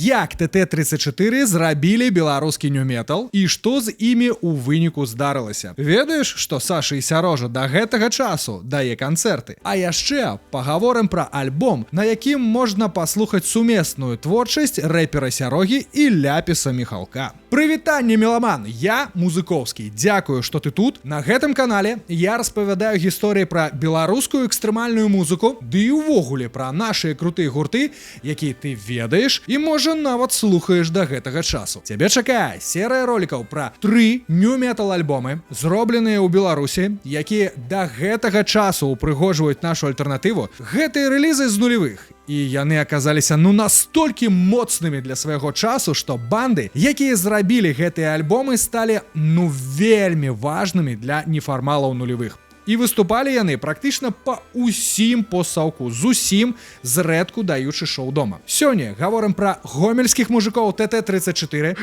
як ТТ-34 зрабілі беларускі нью-метал і што з імі ў выніку здарылася. Ведаеш, што Саша і Сярожа да гэтага часу дае канцэрты? А яшчэ пагаворым пра альбом, на якім можна паслухаць сумесную творчасць рэпера Сярогі і Ляпіса Міхалка. Прывітанне, меламан! Я Музыковскі. Дзякую, што ты тут. На гэтым канале я распавядаю гісторыі пра беларускую экстрэмальную музыку, ды і ўвогуле пра нашыя крутыя гурты, якія ты ведаеш і, можа, нават слухаеш да гэтага часу. Цябе чакае серыя ролікаў пра 3 нью-метал альбомы, зробленыя ў Беларусі, якія да гэтага часу упрыгожваюць нашу альтэрнатыву. Гэтыя рэлізы з нулевых. І яны аказаліся настолькі моцнымі для свайго часу, што банды, якія зрабілі гэтыя альбомы, сталі вельмі важнымі для нефармалаў нулевых. І выступалі яны практычна па ўсім постсаўку, зусім зрэдку даючы шоу дома. Сёння гаворым пра гомельскіх мужикоў ТТ-34.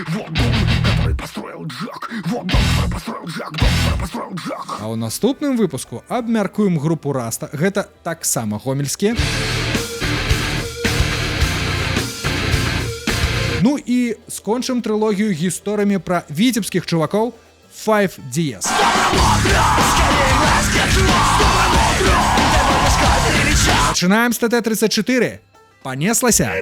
А ў наступным выпуску абмяркуем групу Раста. Гэта таксама гомельскія. Ну і скончым трылогію гісторыямі пра віцебскіх чувакоў 5DS. Пачынаем з ТТ-34. Панеслася!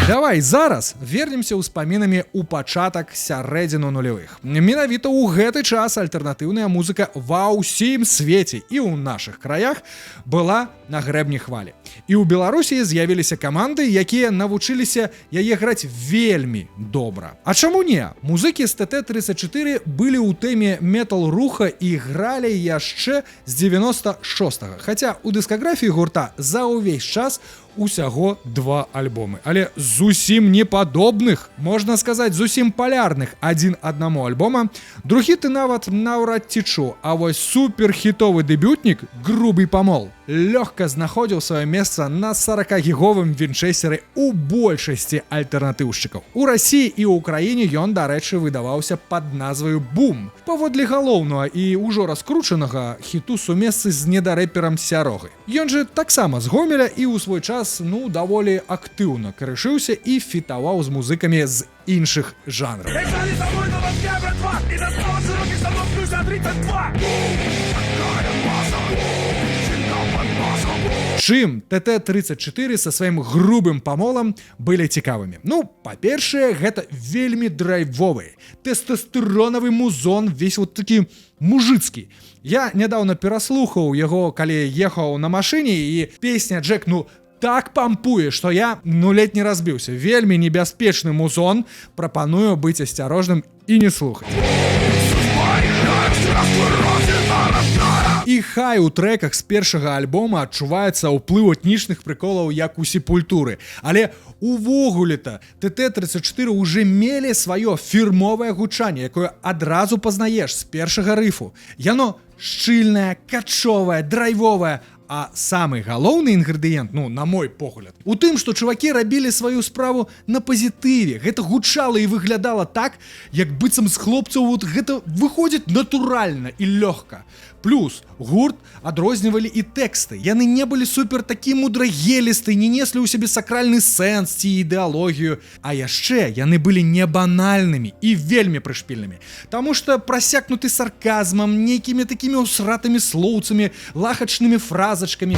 Давай зараз вернемся ўспамінамі ў пачатак сярэдзіну нулевых. Менавіта ў гэты час альтэрнатыўная музыка ва ўсім свеце і ў нашых краях была на грэбні хвалі. І ў Беларусі з'явіліся каманды, якія навучыліся яе граць вельмі добра. А чаму не? Музыкі з ТТ-34 былі ў тэме метал-руха і гралі яшчэ з 96-го. Хаця ў дыскаграфіі гурта за ўвесь час усяго 2 альбомы, але зусім не падобных, можна сказаць, зусім палярных адзін аднаму альбома. Другі ты нават наўрад ці чуў, а вось суперхітовы дэбютнік «Грубый помол» лёгка знаходзіў сваё месца на 40-гіговым вінчэсеры ў большасці альтэрнатыўшчыкаў. У Расіі і ў Украіне ён, дарэчы, выдаваўся пад назваю «Бум», паводле галоўнага і ўжо раскручанага хіту сумесцы з недарэперам Сярогай. Ён жа таксама з Гомеля і ў свой час, даволі актыўна карышыўся і фітаваў з музыкамі з іншых жанраў. Чым ТТ-34 са сваім грубым памолам былі цікавымі? Па-першае, гэта вельмі драйвовы, тэстастэронавы музон, весь вот такі мужыцкі. Я нядаўна пераслухаў яго, калі ехаў на машыне, і песня «Джек», так пампуе, што я ледь не разбіўся. Вельмі небяспечны музон, прапаную быць асцярожным і не слухаць. І хай у трэках з першага альбома адчуваецца ўплыў этнічных прыколаў, як у Сепультуры. Але увогуле-то ТТ-34 уже мелі сваё фірмовае гучанне, якое адразу пазнаеш з першага рыфу. Яно шчыльнае, качовае, драйвовае. А самы галоўны інгрэдыент, на мой погляд, у тым, што чувакі рабілі сваю справу на пазітыве. Гэта гучала і выглядала так, як быццам з хлопцаў гэта выходзіць натуральна і лёгка. Плюс гурт адрознівалі і тэксты. Яны не былі супер такі мудрагелісты, не неслі ў сябе сакральны сэнс ці ідэалогію. А яшчэ яны былі не банальнымі і вельмі прышпільнымі. Таму што прасякнуты сарказмам, нейкімі такімі усратымі слоўцамі, лахачнымі фразачкамі.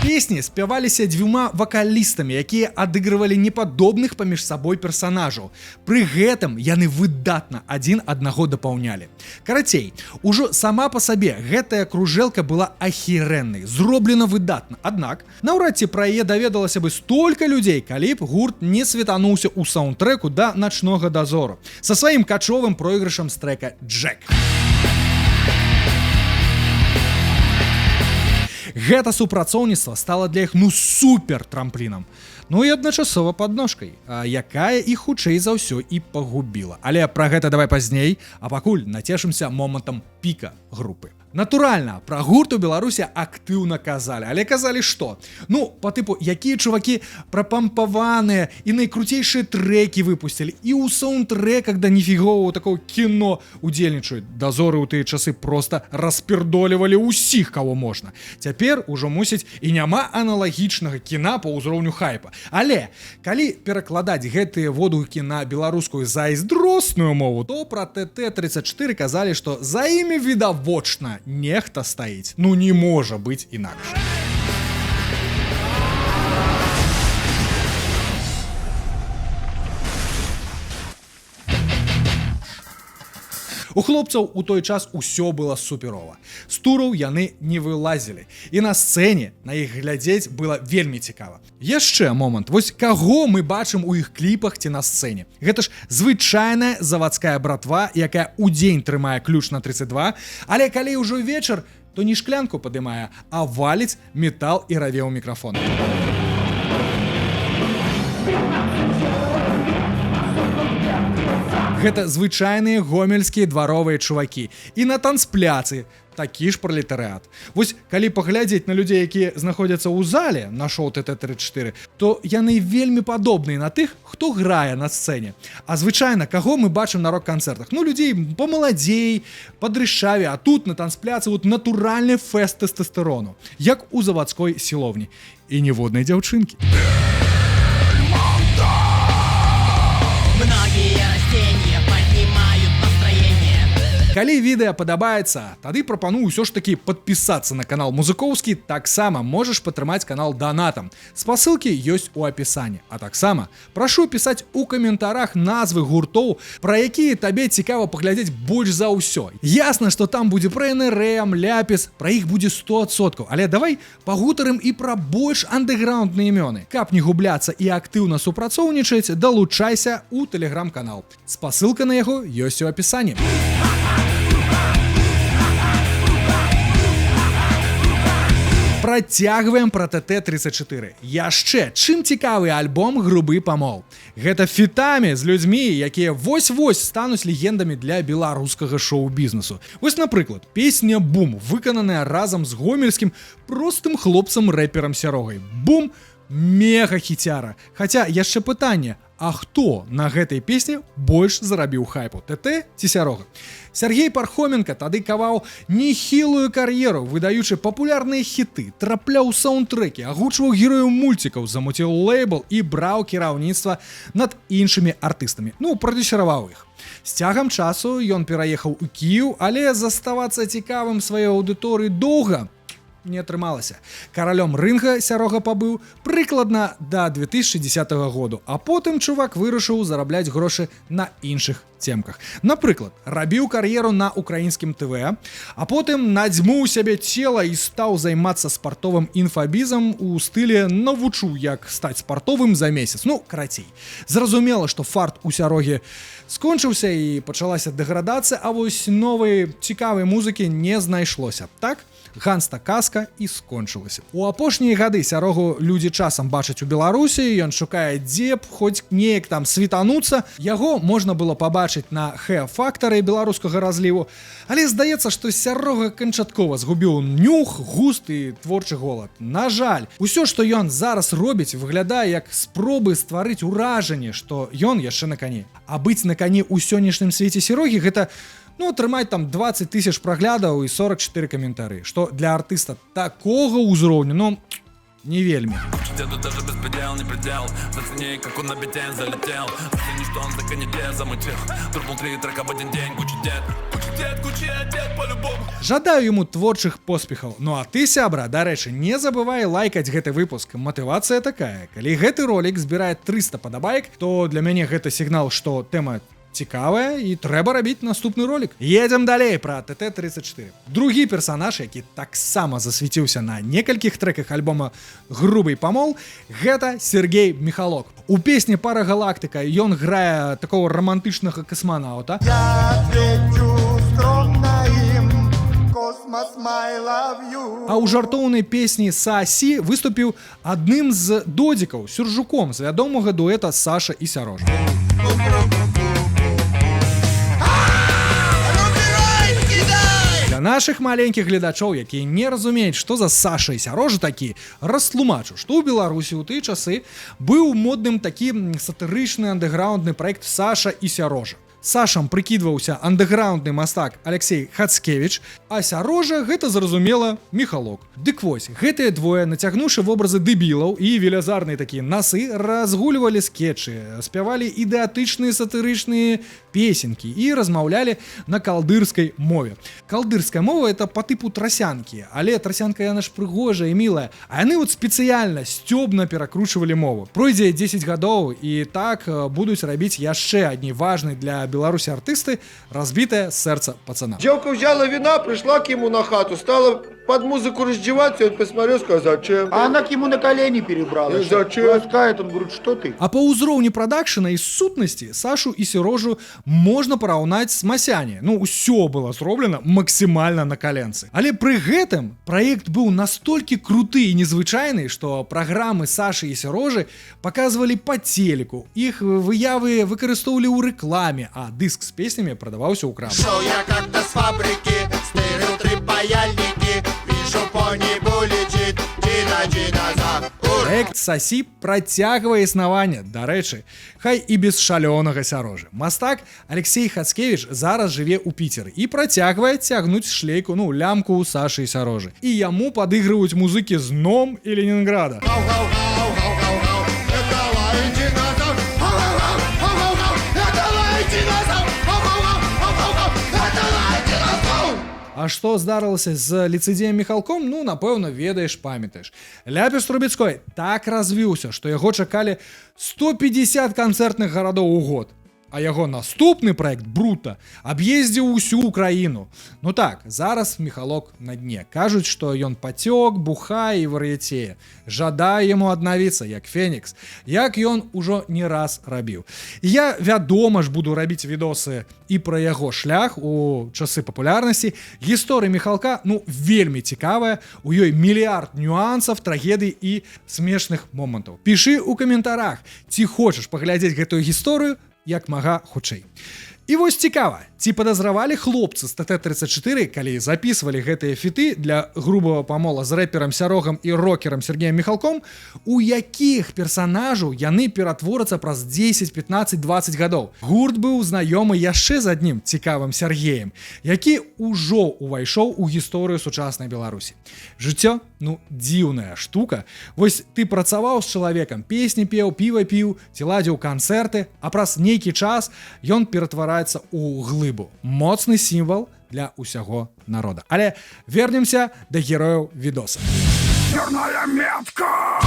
Песні спяваліся 2 вакалістамі, якія адыгрывалі непадобных паміж сабой персанажаў. Пры гэтым яны выдатна адзін аднаго дапаўнялі. Карацей, ужо сама па сабе гэтая кружэлка была ахірэннай, зроблена выдатна. Аднак, наўрад ці пра яе даведалася бы столькі людзей, калі б гурт не светануўся ў саундтрэку да «Начнога дазору» са сваім качовым пройгрышам з трэка «Джек». Гэта супрацоўніцтва стала для іх супер трамплінам. І адначасова падножкай, якая іх хутчэй за ўсё і пагубіла. Але пра гэта давай пазней, а пакуль нацешымся момантам піка групы. Натуральна, пра гурт у Беларусі актыўна казалі, але казалі што? Ну, па тыпу, якія чувакі прапампаваныя і найкруцейшыя трэкі выпусцілі, і ў саундтрэках да нефігового такого кіно удзельнічаюць. Дазоры ў тыя часы проста распердолівалі ўсіх, каго можна. Цяпер ужо, мусіць, і няма аналагічнага кіна па ўзроўню хайпа. Але, калі перакладаць гэтыя водгукі на беларускую зайздросную мову, то пра ТТ-34 казалі, што за імі відавочна нехта стаіць. Ну не можа быць інакш. У хлопцаў у той час усё было суперова. З тураў яны не вылазілі. І на сцэне на іх глядзець было вельмі цікава. Яшчэ момант. Вось каго мы бачым у іх кліпах ці на сцэне? Гэта ж звычайная завадская братва, якая ўдзень трымае ключ на 32, але калі ўжо вечар, то не шклянку падымае, а валіць метал і раве ў мікрафон. Гэта звычайныя гомельскія дваровыя чувакі. І на танцпляцы такі ж пралетарыят. Вось калі паглядзець на людзей, якія знаходзяцца ў зале на шоу ТТ-34, то яны вельмі падобныя на тых, хто грае на сцэне. А звычайна, каго мы бачым на рок-канцэртах? Ну, людзей памаладзей, падрышаве, а тут на танцпляцы вот натуральны фэст тэстастэрону, як у завадской сіловні. І ніводнай дзяўчынкі. Калі відэа падабаецца, тады прапаную ўсё ж такі падпісацца на канал Музыкоўскі, таксама можаш падтрымаць канал донатам. Спасылкі ёсць у апісанні. А таксама прашу пісаць у каментарах назвы гуртоў, пра якія табе цікава паглядзець больш за ўсё. Ясна, што там будзе пра НРМ, Ляпіс, пра іх будзе 100%, але давай пагутарым і пра больш андэграундныя імёны. Каб не губляцца і актыўна супрацоўнічаць, далучайся ў тэлеграм-канал. Спасылка на яго ёсць у апісанні. Працягваем пра ТТ-34. Яшчэ, чым цікавы альбом «Грубы памол». Гэта фітамі з людзьмі, якія вось-вось стануць легендамі для беларускага шоу-бізнесу. Вось, напрыклад, песня «Бум», выкананая разам з гомельскім простым хлопцам-рэперам Сярогай. «Бум» – мега-хіцяра. Хаця яшчэ пытанне, а хто на гэтай песні больш зарабіў хайпу, ТТ ці Сярога? Сергей Пархоменко тады каваў нехілую кар'еру, выдаючы папулярныя хіты, трапляў саундтрэкі, агучваў герояў мульцікаў, замуціў лейбл і браў кіраўніцтва над іншымі артыстамі. Ну, прадюсіраваў іх. З цягам часу ён пераехаў у Кіеў, але заставацца цікавым сваёй аўдыторыі доўга не атрымалася. Каралём рынга Сярога пабыў прыкладна да 2010 году, а потым чувак вырашыў зарабляць грошы на іншых темках. Напрыклад, рабіў кар'еру на украінскім ТВ, а потым надзьмуў сябе цела і стаў займацца спартовым інфабізам у стылі «навучу, як стаць спартовым за месяц». Ну, карацей. Зразумела, што фарт у Сярогі скончыўся і пачалася дэградацыя, а вось новай цікавай музыкі не знайшлося. Так? Ганста казка і скончылася. У апошнія гады Сярогу людзі часам бачаць у Беларусі, ён шукае дзе б хоць неяк там світануцца. Яго можна было пабачыць на Х-фактары беларускага разліву, але здаецца, што Сярога канчаткова згубіў нюх, густ і творчы голад. На жаль, усё, што ён зараз робіць, выглядае як спробы стварыць уражанне, што ён яшчэ на кані. А быць на кані ў сённяшнім свеце Сярогі гэта атрымаць там 20 000 праглядаў і 44 каментары, што для артыста такога ўзроўню, не вельмі. Жадаю яму творчых поспехаў. Ну а ты, сябра, дарэчы, не забывай лайкаць гэты выпуск. Матывацыя такая. Калі гэты ролик збірае 300 падабаек, то для мяне гэта сігнал, што тэма цікавая і трэба рабіць наступны ролик. Едзем далей пра ТТ-34. Другі персанаж, які таксама засвіціўся на некалькіх трэках альбома «Грубый памол», гэта Сергей Михалок. У песні «Пара галактыка» ён грае такого романтычнага касманаўта. А ў жартоўнай песні «Саасі» выступіў адным з додзікаў, сюржуком з вядомага дуэта Саша і Сярожа. Для наших маленькіх гледачоў, якія не разумеюць, што за Саша і Сярожа такі, растлумачу, што ў Беларусі ў тыя часы быў модным такі сатырычны андэграундны праект Саша і Сярожа. Сашам прыкідваўся андэграундны мастак Алексей Хацкевіч, а Сярожа гэта зразумела Міхалок. Дык вось, гэтыя двое, нацягнуўшы вобразы дэбілаў і велязарныя такія насы, разгульвалі скетчы, спявалі ідэатычныя сатырычныя песенкі і размаўлялі на калдырскай мове. Калдырская мова это по тыпу трасянкі, але трасянка яна ж прыгожая і мілая, а яны вот спецыяльна сцёбна перакручвалі мову. Пройдзе 10 гадоў і так будуць рабіць яшчэ адні важны для Беларуси артисты «Разбитое сердце пацана». Девка взяла вина, пришла к ему на хату, стала под музыку раздеваться, он посмотрел, сказал, зачем? А она к ему на колени перебрала. Зачем? Ласкает, он говорит, что ты? А по ўзроўню прадакшана і сутнасці Сашу і Сярожу можна параўнаць з Масяне. Ну, усё было зроблена максімальна на каленцы. Але пры гэтым праект быў настолькі круты і незвычайны, што праграмы Сашы і Сярожы паказвалі па телеку. Іх выявы выкарыстоўвалі ў рэкламе, а дыск з песнямі прадаваўся ў крамах. Шел я как-то с фабрики, стырил 3 паяльники, вижу по небу летит динозавр. Праект «Сасі» працягвае існаванне, дарэчы, хай і без шалёнага Сярожы. Мастак Алексей Хацкевіч зараз жыве ў Піцеры і працягвае цягнуць шлейку, лямку ў Сашы і Сярожы. І яму падыгрываюць музыкі з Ном і Ленінграда. А што здарылася з Ліцыдзеем Міхалком, напэўна, ведаеш, памятаеш. Ляпіс Трубецкой так развіўся, што яго чакалі 150 канцэртных гарадоў у год. А яго наступны праект «Брута» аб'ездзіў усю краіну. Так, зараз Міхалок на дне. Кажуць, што ён пацёк, бухае і вар'яцее. Жадаю яму аднавіцца, як Фенікс, як ён ужо не раз рабіў. Я, вядома ж, буду рабіць відосы і пра яго шлях у часы папулярнасці. Гісторыя Міхалка, вельмі цікавая. У ёй мільярд нюансаў, трагедый і смешных момантаў. Пішы ў каментарах, ці хочаш паглядзець гэтую гісторыю, як мага хутчэй. І вось цікава, ці падазравалі хлопцы з ТТ-34, калі записывалі гэтыя фіты для грубого памола з рэперам Сярогам і рокерам Сергеем Міхалком, у якіх персанажаў яны ператворацца праз 10, 15, 20 гадоў. Гурт быў знаёмы яшчэ з аднім цікавым Сергеем, які ўжо увайшоў у гісторыю сучаснай Беларусі. Жыццё, дзіўная штука. Вось ты працаваў з чалавекам, песні пеў, піва піў, ці ладзіў канцэрты, а праз нейкі час ён ператвараецца у глыбу. Моцны сімвал для ўсяго народа. Але вернемся да герояў відоса. Чёрная метка!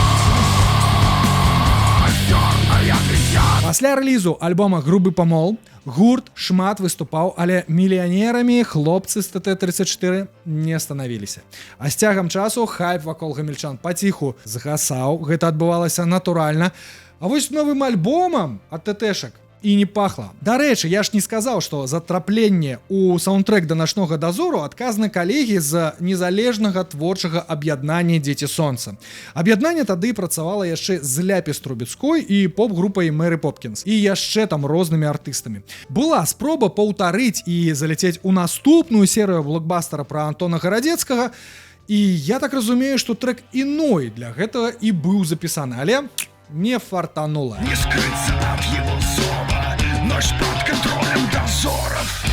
Пасля рэлізу альбома «Грубы памол» гурт шмат выступаў, але мільянерамі хлопцы з ТТ-34 не станавіліся. А з цягам часу хайп вакол гамельчан паціху згасаў, гэта адбывалася натуральна. А вось новым альбомам ад ТТ-шак і не пахла. Дарэчы, я ж не сказаў, што за трапленне ў саундтрэк да начнога дазору адказны калегі з незалежнага творчага аб'яднання «Дзеці сонца». Аб'яднанне тады працавала яшчэ з Ляпіс Трубецкой і поп-групай Мэры Попкінс. І яшчэ там рознымі артыстамі. Была спроба паўтарыць і заляцець у наступную серыю блокбастера пра Антона Гарадзецкага. І я так разумею, што трэк іной для гэтага і быў запісаны, але не фартанула. Не скрыться от его зова, ночь под контролем дозоров.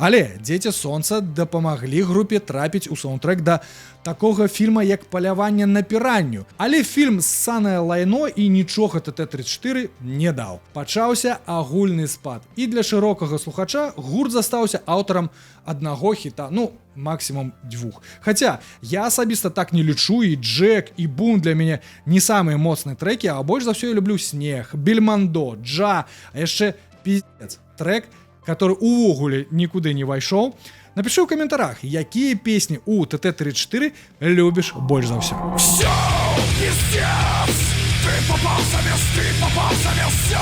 Але «Дзеці сонца» дапамаглі групе трапіць у саундтрэк да такога фільма, як «Паляванне на піранню». Але фільм ссанае лайно і нічога ТТ-34 не даў. Пачаўся агульны спад. І для шырокага слухача гурт застаўся аўтарам аднаго хіта, максімум 2. Хаця я асабіста так не лічу, і «Джек», і «Бун» для мяне не самыя моцныя трэкі, а больш за ўсё я люблю «Снег», «Бельмондо», «Джа», а яшчэ «Пиздец» трэк, который увогуле нікуды не вайшоў. Напиши ў каментарах, якія песні у ТТ-34 любіш больш за ўсё. Всё, пиздец! Ты попался вес, всё,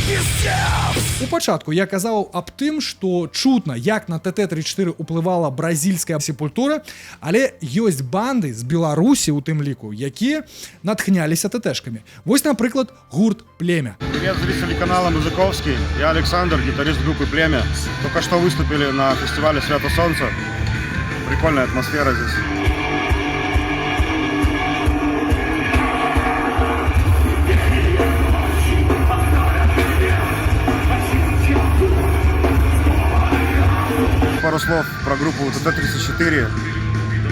пиздец! У пачатку я казаў аб тым, што чутна, як на ТТ-34 уплывала бразільская сепультура, але ёсць банды з Беларусі, у тым ліку, якія натхняліся ТТ-шкамі. Вось, напрыклад, гурт «Племя». Привет, зрители канала Музыковский. Я Александр, гитарист группы «Племя». Только что выступили на фестивале «Свято Солнце». Прикольная атмосфера здесь. Пару слов про группу ТТ-34,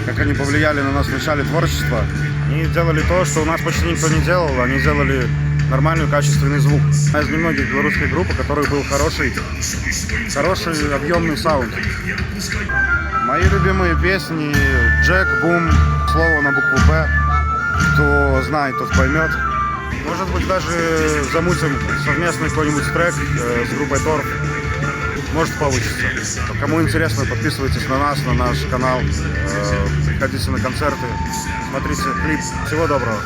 как они повлияли на нас в начале творчества. Они делали то, что у нас почти никто не делал. Они делали нормальный, качественный звук. Одна из немногих белорусских групп, у которых был хороший объемный саунд. Мои любимые песни «Джек», «Бум», «Слово на букву «П». Кто знает, тот поймет. Может быть, даже замутим совместный какой-нибудь трек с группой «Торф». Может, получится. Кому интересно, подписывайтесь на нас, на наш канал, приходите на концерты, смотрите клип. Всего доброго.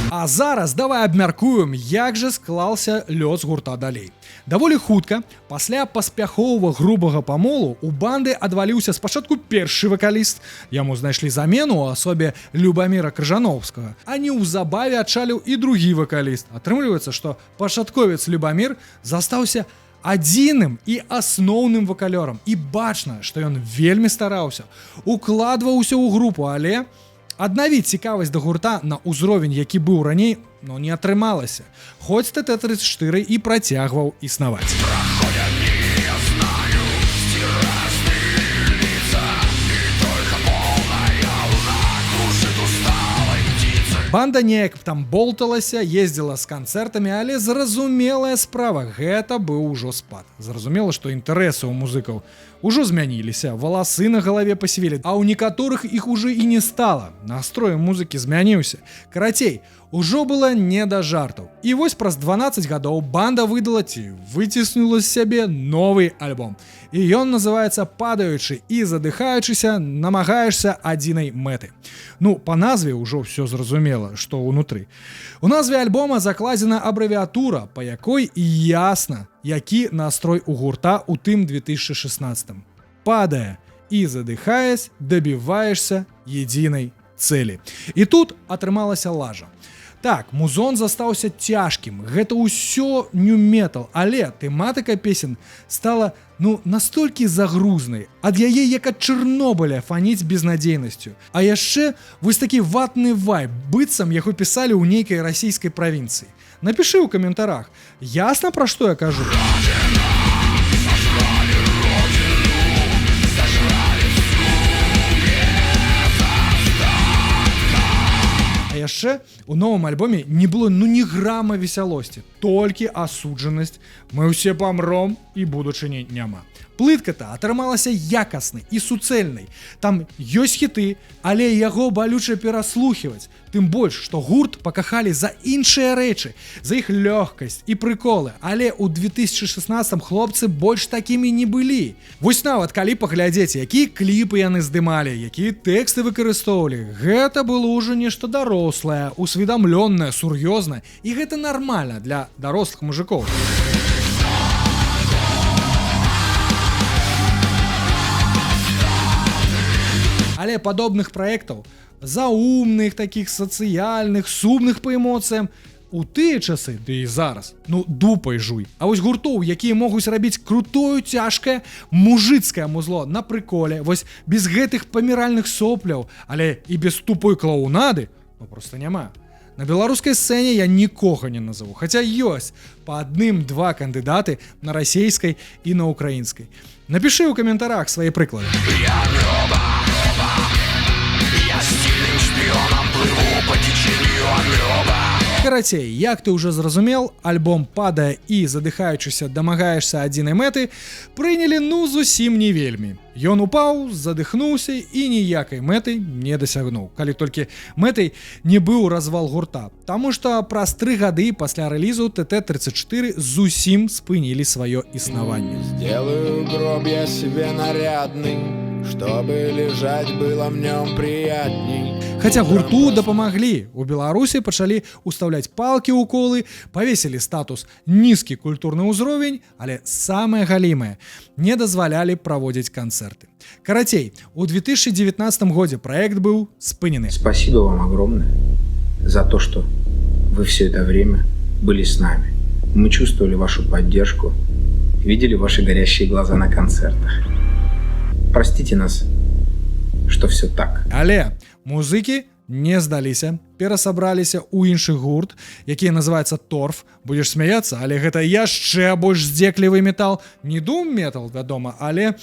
А зараз давай абмяркуем, як жа склаўся лёс гурта далей. Даволі хутка, пасля паспяховага грубага памолу, у банды адваліўся спачатку першы вакаліст, яму знайшлі замену у асобе Любаміра Крыжановскага, а неўзабаве адчаліў і другі вакаліст. Атрымліваецца, што пачатковец Любамір застаўся адзіным і асноўным вакалёрам, і бачна, што ён вельмі стараўся, укладваўся ў групу, але аднавіць цікавасць да гурта на ўзровень, які быў раней, не атрымалася, хоць ТТ-34 і працягваў існаваць. Банда неяк там болталася, ездзіла з канцэртамі, але зразумелая справа, гэта быў ужо спад. Зразумела, што інтарэсы ў музыкаў ужо змяніліся, валасы на галаве пасівелі, а ў некаторых іх ужо і не стала. Настрой музыкі змяніўся. Карацей, ужо было не да жартаў. І вось праз 12 гадоў банда выдала ці выціснула з сябе новы альбом. І ён называецца «Падаючы і задыхаючыся, намагаешься адзінай мэты». Па назве ўжо ўсё зразумела, што ўнутры. У назве альбома закладзена абрэвіатура, па якой ясна, які настрой у гурта ў тым 2016. «Падая і задыхаясь, добиваешься единой цели». І тут атрымалася лажа. Так, музон застаўся цяжкім, гэта ўсё нью-метал, але тэматыка песен стала, настолькі загрузнай, ад яе як ад Чэрнобыля фаніць безнадзейнасцю. А яшчэ вось такі ватны вайб, быццам яго пісалі ў нейкай расійскай правінцыі. Напішы ў каментарах, ясна, пра што я кажу? Яшчэ у новым альбоме не было ні грама весялосці, толькі асуджанасць, мы ўсе памром і будучыні няма. Плытка-то атрымалася якаснай і суцэльнай. Там ёсць хіты, але яго балюча пераслухіваць. Тым больш, што гурт пакахалі за іншыя рэчы, за іх лёгкасць і прыколы, але ў 2016 хлопцы больш такімі не былі. Вось нават калі паглядзець, якія кліпы яны здымалі, якія тэксты выкарыстоўвалі, гэта было ўжо нешта дарослае, усведамлёнае, сур'ёзнае, і гэта нармальна для дарослых мужикоў. Але падобных праектаў, заумных, такіх сацыяльных, сумных па эмоцыям, у тыя часы, ды і зараз, дупай жуй. А вось гуртоў, якія могуць рабіць крутое, цяжкае, мужыцкае музло на прыколе, вось без гэтых паміральных сопляў, але і без тупой клоунады, проста няма. На беларускай сцэне я нікога не назову, хаця ёсць па адным-два кандыдаты на расійскай і на украінскай. Напішы ў каментарах свае прыклады. Карацей, як ты ўжо зразумел, альбом «Падая і задыхаючыся, дамагаешься адзінай мэты» прынялі зусім не вельмі. Ён упаў, задыхнуўся і ніякай мэты не дасягнуў, калі толькі мэтай не быў развал гурта, таму што праз 3 гады пасля рэлізу ТТ-34 зусім спынілі сваё існаванне. Сделаю гроб я себе нарядный, чтобы лежать было в нем приятней. Хаця гурту дапамаглі. У Беларусі пачалі ўстаўляць палкі ў колы, павесілі статус нізкі культурны ўзровень, але самае галімае, не дазвалялі праводзіць канцэрты. Карацей, у 2019 годзе праект быў спынены. Спасибо вам огромное за то, что вы все это время были с нами. Мы чувствовали вашу поддержку, видели ваши горящие глаза на концертах. Простите нас, что все так. Але музыкі не здаліся, перасабраліся ў іншы гурт, які называецца Торф. Будзеш смяяцца, але гэта яшчэ больш здзеклівы метал. Не дум-метал, вядома, але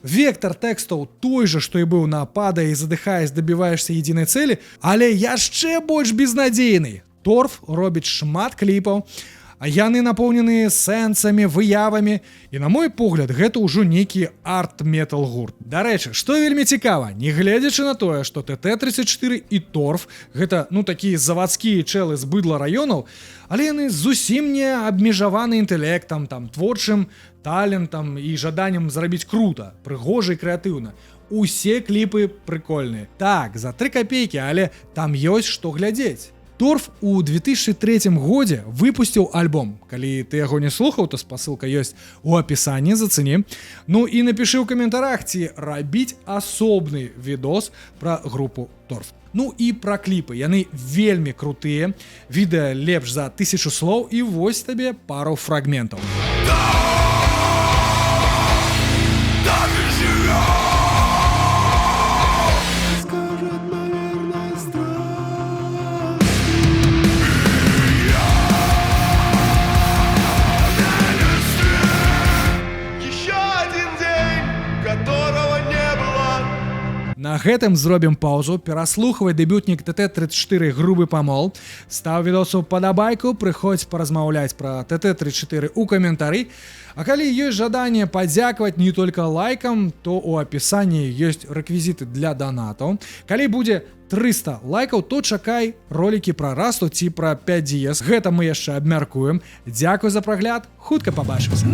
вектор тэкстаў той жа, што і быў на «Падай і задыхаясь, дабіваешся единай цэлі», але яшчэ больш безнадзейны. Торф робіць шмат кліпаў, а яны напоўнены сэнсамі, выявамі, і на мой погляд, гэта ўжо нейкі арт-метал гурт. Дарэчы, што вельмі цікава, не гледзячы на тое, што ТТ-34 і Торф гэта, такія завадскія чэлы з быдла раёнаў, але яны зусім не абмежаваны інтэлектам, творчым талентам і жаданнем зрабіць крута, прыгожа і крэатыўна. Усе кліпы прыкольныя. Так, за 3 копейкі, але там ёсць што глядзець. Торф у 2003 годзе выпусціў альбом. Калі ты яго не слухаў, то спасылка ёсць у апісанні, зацэні. І напішы ў каментарах, ці рабіць асобны відос пра групу Торф. І пра кліпы. Яны вельмі крутыя. Відэа лепш за 1000 слоў, і вось табе пару фрагментаў. На гэтым зробім паузу, пераслухвай дэбютнік ТТ-34 «Грубы памол». Стаў відосу падабайку, прыходзь паразмаўляць пра ТТ-34 у каментары. А калі ёсць жаданне падзякаваць не толькі лайкам, то у апісанні ёсць рэквізіты для донатаў. Калі будзе 300 лайкаў, то чакай ролікі пра Расту ці пра 5 Диез. Гэта мы яшчэ абмяркуем. Дзякуй за прагляд, хутка пабачымся.